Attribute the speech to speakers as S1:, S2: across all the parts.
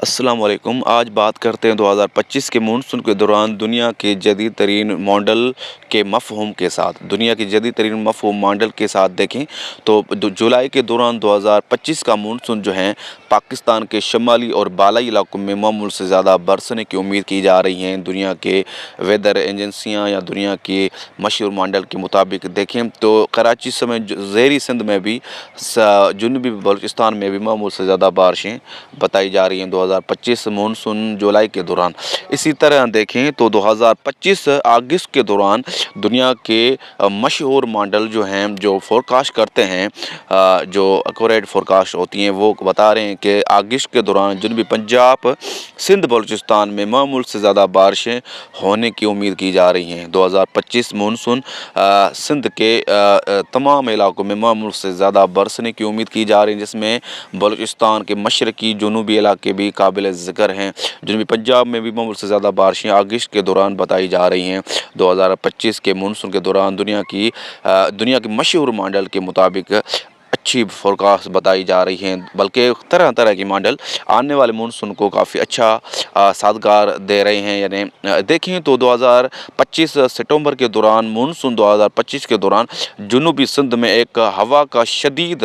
S1: अस्सलाम वालेकुम। आज बात करते हैं 2025 के मानसून के दौरान दुनिया के जदीद तरीन मॉडल के मफ़हूम के साथ। दुनिया की जदीद तरीन मफ़हूम मॉडल के साथ देखें तो जुलाई के दौरान 2025 का मानसून जो है पाकिस्तान के शमाली और बालाई इलाकों में मामूल से ज़्यादा बरसने की उम्मीद की जा रही है। दुनिया के वेदर एजेंसियाँ या दुनिया के मशहूर मॉडल के मुताबिक देखें तो कराची समेत ज़ेरी सिंध में भी, जुनूबी बलूचिस्तान में भी मामूल से ज़्यादा बारिशें बताई जा रही हैं 2025 मानसून जुलाई के दौरान। इसी तरह देखें तो 2025 अगस्त के दौरान दुनिया के मशहूर मॉडल जो हैं, जो फोरकास्ट करते हैं, जो एक्यूरेट फोरकास्ट होती हैं, वो बता रहे हैं कि अगस्त के दौरान जुनूबी पंजाब, सिंध, बलूचिस्तान में मामूल से ज़्यादा बारिशें होने की उम्मीद की जा रही हैं। 2025 मानसून सिंध के तमाम इलाकों में मामूल से ज़्यादा बरसने की उम्मीद की जा रही है, जिसमें बलूचिस्तान के मशरकी जुनूबी इलाके भी काबिल ज़िक्र हैं। जुनूबी पंजाब में भी मामूल से ज़्यादा बारिशें अगस्त के दौरान बताई जा रही हैं। 2025 के मानसून के दौरान दुनिया की मशहूर मॉडल के मुताबिक अच्छी फोरकास्ट बताई जा रही हैं, बल्कि तरह तरह की मॉडल आने वाले मानसून को काफ़ी अच्छा साजगार दे रहे हैं। यानी देखें तो 2025 सितंबर के दौरान, मानसून 2025 के दौरान जुनूबी सिंध में एक हवा का शदीद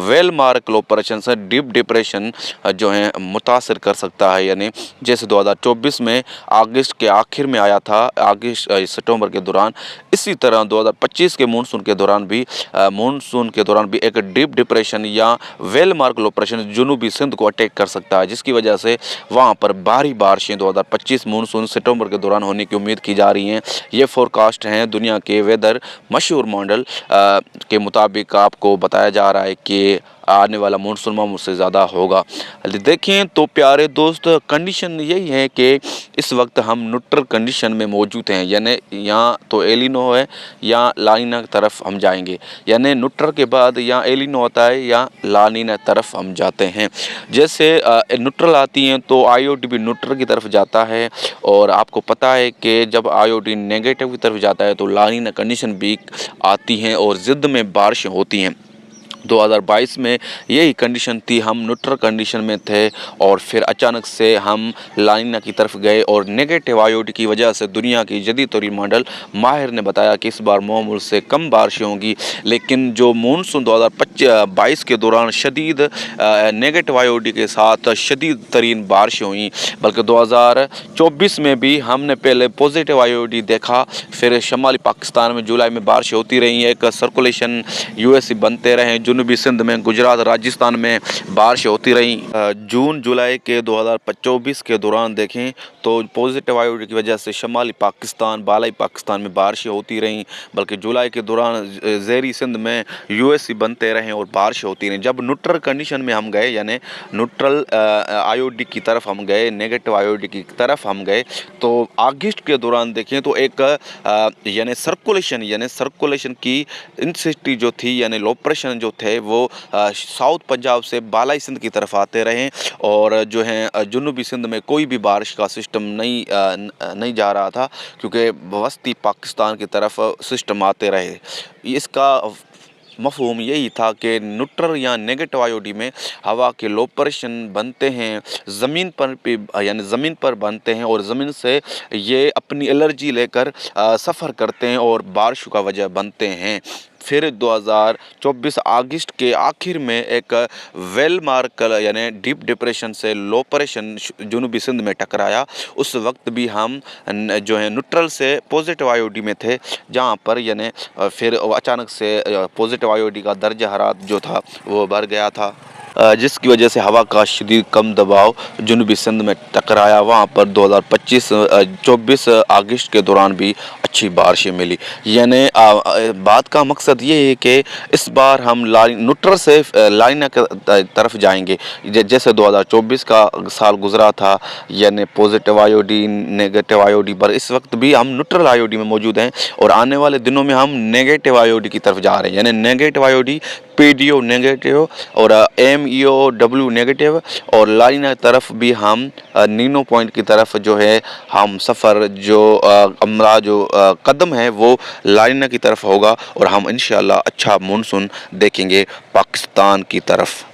S1: वेलमार्क लो प्रेशर से डीप डिप्रेशन जो है मुतासर कर सकता है। यानी जैसे 2024 में अगस्त के आखिर में आया था, अगस्त सितंबर के दौरान, इसी तरह 2025 के मानसून के दौरान भी एक डीप डिप्रेशन या वेलमार्क लो प्रेशर जुनूबी सिंध को अटैक कर सकता है, जिसकी वजह से वहां पर भारी बारिशें 2025 मानसून सितंबर के दौरान होने की उम्मीद की जा रही हैं। ये फोरकास्ट हैं दुनिया के वेदर मशहूर मॉडल के मुताबिक। आपको बताया जा रहा है कि आने वाला मानसून मामूल से ज़्यादा होगा। देखें तो प्यारे दोस्त, कंडीशन यही है कि इस वक्त हम न्यूट्रल कंडीशन में मौजूद हैं, यानी यहाँ तो एलिनो है या लानीना की तरफ हम जाएंगे। यानी न्यूट्रल के बाद या एलिनो होता है या लानीना तरफ हम जाते हैं। जैसे न्यूट्रल आती हैं तो आईओडी भी न्यूट्रल की तरफ जाता है, और आपको पता है कि जब आईओडी नेगेटिव की तरफ जाता है तो लानीना कंडीशन भी आती हैं और ज़िद में बारिश होती हैं। 2022 में यही कंडीशन थी, हम न्यूट्रल कंडीशन में थे और फिर अचानक से हम लानीना की तरफ गए, और नेगेटिव आईओडी की वजह से दुनिया की जदीद तरीन मॉडल माहिर ने बताया कि इस बार मामूल से कम बारिशें होंगी। लेकिन जो मानसून 2022 के दौरान शदीद नेगेटिव आईओडी के साथ शदीद तरीन बारिशें हुई, बल्कि 2024 में भी हमने पहले पॉजिटिव आईओडी देखा, फिर शमाली पाकिस्तान में जुलाई में बारिशें होती रही, एक सर्कुलेशन यूएससी बनते रहे, जुनूबी सिंध में, गुजरात, राजस्थान में बारिश होती रही। जून जुलाई के 2024 के दौरान देखें तो पॉजिटिव आईओडी की वजह से शमाली पाकिस्तान, बालाई पाकिस्तान में बारिशें होती रहीं, बल्कि जुलाई के दौरान ज़ेरी सिंध में यूएससी बनते रहे और बारिश होती रहीं। जब न्यूट्रल कंडीशन में हम गए, यानी न्यूट्रल आईओडी की तरफ हम गए, नेगेटिव आईओडी की तरफ हम गए, तो अगस्त के दौरान देखें तो एक यानी सर्कुलेशन की इंटेंसिटी जो थी, यानी लो प्रेशर जो थे, वो साउथ पंजाब से बालाई सिंध की तरफ आते रहे, और जो है जुनूबी सिंध में कोई भी बारिश का सिस्टम नहीं जा रहा था, क्योंकि वस्ती पाकिस्तान की तरफ सिस्टम आते रहे। इसका मफ़हूम यही था कि न्यूट्रल या नेगेटिव आईओडी में हवा के लो प्रेशर बनते हैं ज़मीन पर बनते हैं, और ज़मीन से ये अपनी एलर्जी लेकर सफ़र करते हैं और बारिश का वजह बनते हैं। फिर 2024 अगस्त के आखिर में एक वेलमार्क यानी डीप डिप्रेशन से लो प्रेशर जुनूबी सिंध में टकराया। उस वक्त भी हम जो है न्यूट्रल से पॉजिटिव आईओडी में थे, जहां पर यानी फिर अचानक से पॉजिटिव आईओडी का दर्जा हरारत जो था वो बढ़ गया था, जिसकी वजह से हवा का शदीद कम दबाव जुनूबी सिंध में टकराया। वहाँ पर 2024 अगस्त के दौरान भी अच्छी बारिशें मिली। यानी बात का मकसद ये है कि इस बार हम न्यूट्रल से लानीना की तरफ जाएंगे, जैसे 2024 का साल गुजरा था, यानी पॉजिटिव आईओडी, नेगेटिव आईओडी पर। इस वक्त भी हम न्यूट्रल आईओडी में मौजूद हैं, और आने वाले दिनों में हम नेगेटिव आईओडी की तरफ जा रहे हैं। यानी नेगेटिव आईओडी, पीडीओ नेगेटिव और एमईओडब्ल्यू नेगेटिव, और लानीना तरफ भी हम नीनो पॉइंट की तरफ जो है हम सफ़र जो हमारा जो कदम है वो लानीना की तरफ होगा, और हम इंशाअल्लाह अच्छा मानसून देखेंगे पाकिस्तान की तरफ।